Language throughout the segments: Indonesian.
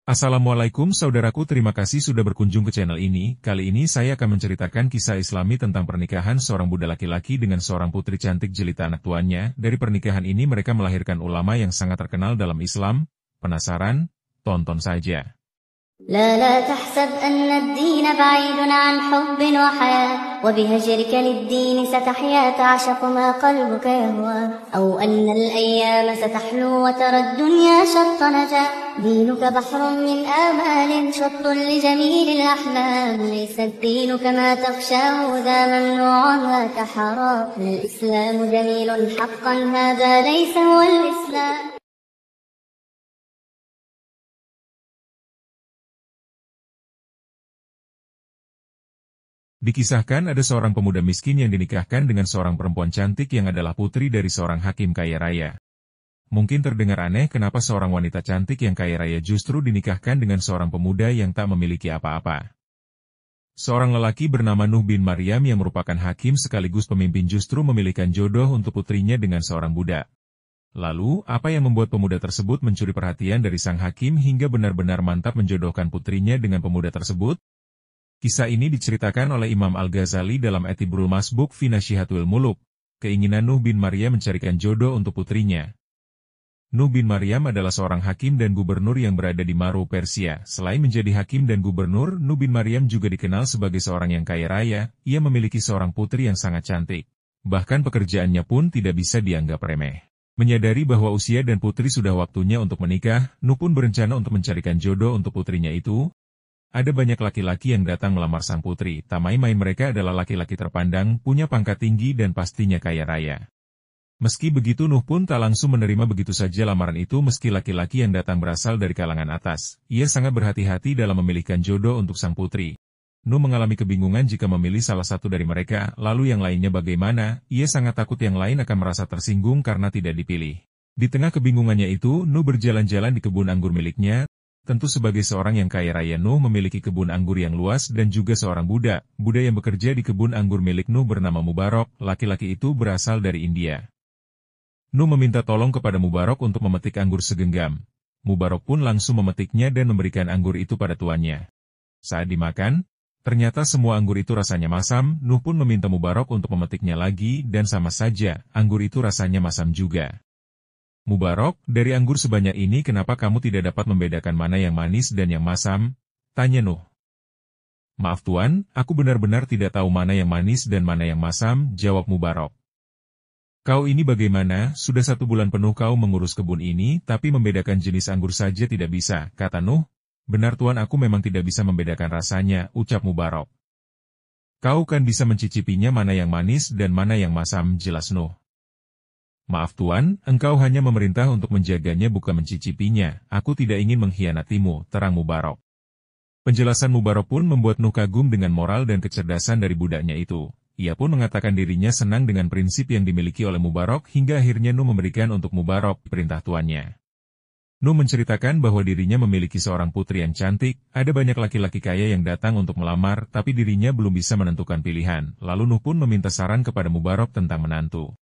Assalamualaikum saudaraku, terima kasih sudah berkunjung ke channel ini. Kali ini saya akan menceritakan kisah Islami tentang pernikahan seorang budak laki-laki dengan seorang putri cantik jelita anak tuannya. Dari pernikahan ini mereka melahirkan ulama yang sangat terkenal dalam Islam. Penasaran? Tonton saja. لا تحسب أن الدين بعيد عن حب وحياة وبهجرك للدين ستحيا تعشق ما قلبك يهوى أو أن الأيام ستحلو وترى الدنيا شط نجاة دينك بحر من آمال شط لجميل الأحلام ليس الدين كما تغشاه ذا ممنوع ذاك حرام الإسلام جميل حقا هذا ليس هو الإسلام. Dikisahkan ada seorang pemuda miskin yang dinikahkan dengan seorang perempuan cantik yang adalah putri dari seorang hakim kaya raya. Mungkin terdengar aneh kenapa seorang wanita cantik yang kaya raya justru dinikahkan dengan seorang pemuda yang tak memiliki apa-apa. Seorang lelaki bernama Nuh bin Maryam yang merupakan hakim sekaligus pemimpin justru memilihkan jodoh untuk putrinya dengan seorang budak. Lalu, apa yang membuat pemuda tersebut mencuri perhatian dari sang hakim hingga benar-benar mantap menjodohkan putrinya dengan pemuda tersebut? Kisah ini diceritakan oleh Imam Al-Ghazali dalam Etibrul Masbuk fi Nasyihatul Muluk. Keinginan Nuh bin Maryam mencarikan jodoh untuk putrinya. Nuh bin Maryam adalah seorang hakim dan gubernur yang berada di Maru, Persia. Selain menjadi hakim dan gubernur, Nuh bin Maryam juga dikenal sebagai seorang yang kaya raya. Ia memiliki seorang putri yang sangat cantik. Bahkan pekerjaannya pun tidak bisa dianggap remeh. Menyadari bahwa usia dan putri sudah waktunya untuk menikah, Nuh pun berencana untuk mencarikan jodoh untuk putrinya itu. Ada banyak laki-laki yang datang melamar sang putri, tak main-main mereka adalah laki-laki terpandang, punya pangkat tinggi dan pastinya kaya raya. Meski begitu Nuh pun tak langsung menerima begitu saja lamaran itu meski laki-laki yang datang berasal dari kalangan atas. Ia sangat berhati-hati dalam memilihkan jodoh untuk sang putri. Nuh mengalami kebingungan jika memilih salah satu dari mereka, lalu yang lainnya bagaimana? Ia sangat takut yang lain akan merasa tersinggung karena tidak dipilih. Di tengah kebingungannya itu, Nuh berjalan-jalan di kebun anggur miliknya. Tentu sebagai seorang yang kaya raya Nuh memiliki kebun anggur yang luas dan juga seorang budak yang bekerja di kebun anggur milik Nuh bernama Mubarak, laki-laki itu berasal dari India. Nuh meminta tolong kepada Mubarak untuk memetik anggur segenggam. Mubarak pun langsung memetiknya dan memberikan anggur itu pada tuannya. Saat dimakan, ternyata semua anggur itu rasanya masam. Nuh pun meminta Mubarak untuk memetiknya lagi dan sama saja, anggur itu rasanya masam juga. Mubarak, dari anggur sebanyak ini kenapa kamu tidak dapat membedakan mana yang manis dan yang masam? Tanya Nuh. Maaf Tuan, aku benar-benar tidak tahu mana yang manis dan mana yang masam, jawab Mubarak. Kau ini bagaimana, sudah 1 bulan penuh kau mengurus kebun ini, tapi membedakan jenis anggur saja tidak bisa, kata Nuh. Benar Tuan, aku memang tidak bisa membedakan rasanya, ucap Mubarak. Kau kan bisa mencicipinya mana yang manis dan mana yang masam, jelas Nuh. Maaf Tuan, engkau hanya memerintah untuk menjaganya bukan mencicipinya, aku tidak ingin mengkhianatimu, terang Mubarak. Penjelasan Mubarak pun membuat Nuh kagum dengan moral dan kecerdasan dari budaknya itu. Ia pun mengatakan dirinya senang dengan prinsip yang dimiliki oleh Mubarak hingga akhirnya Nuh memberikan untuk Mubarak perintah tuannya. Nuh menceritakan bahwa dirinya memiliki seorang putri yang cantik, ada banyak laki-laki kaya yang datang untuk melamar, tapi dirinya belum bisa menentukan pilihan, lalu Nuh pun meminta saran kepada Mubarak tentang menantu.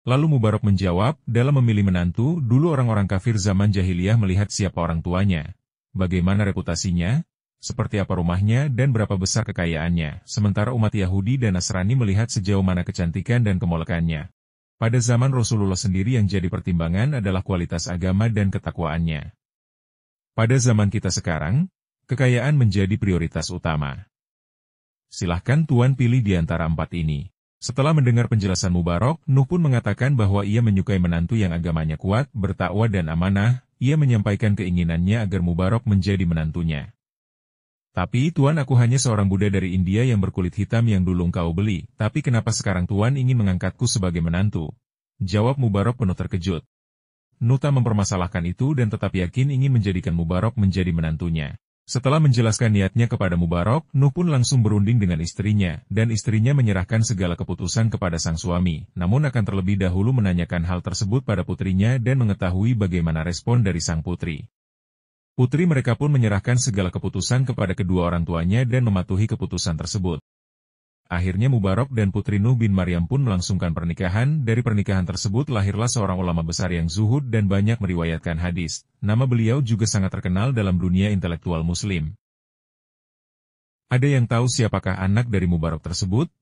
Lalu Mubarak menjawab, dalam memilih menantu, dulu orang-orang kafir zaman jahiliyah melihat siapa orang tuanya, bagaimana reputasinya, seperti apa rumahnya, dan berapa besar kekayaannya, sementara umat Yahudi dan Nasrani melihat sejauh mana kecantikan dan kemolekannya. Pada zaman Rasulullah sendiri yang jadi pertimbangan adalah kualitas agama dan ketakwaannya. Pada zaman kita sekarang, kekayaan menjadi prioritas utama. Silahkan Tuan pilih di antara 4 ini. Setelah mendengar penjelasan Mubarak, Nuh pun mengatakan bahwa ia menyukai menantu yang agamanya kuat, bertakwa dan amanah. Ia menyampaikan keinginannya agar Mubarak menjadi menantunya. Tapi Tuan, aku hanya seorang budak dari India yang berkulit hitam yang dulu engkau beli, tapi kenapa sekarang Tuan ingin mengangkatku sebagai menantu? Jawab Mubarak penuh terkejut. Nuh tak mempermasalahkan itu dan tetap yakin ingin menjadikan Mubarak menjadi menantunya. Setelah menjelaskan niatnya kepada Mubarak, Nuh pun langsung berunding dengan istrinya, dan istrinya menyerahkan segala keputusan kepada sang suami, namun akan terlebih dahulu menanyakan hal tersebut pada putrinya dan mengetahui bagaimana respon dari sang putri. Putri mereka pun menyerahkan segala keputusan kepada kedua orang tuanya dan mematuhi keputusan tersebut. Akhirnya Mubarak dan putri Nuh bin Maryam pun melangsungkan pernikahan. Dari pernikahan tersebut lahirlah seorang ulama besar yang zuhud dan banyak meriwayatkan hadis. Nama beliau juga sangat terkenal dalam dunia intelektual muslim. Ada yang tahu siapakah anak dari Mubarak tersebut?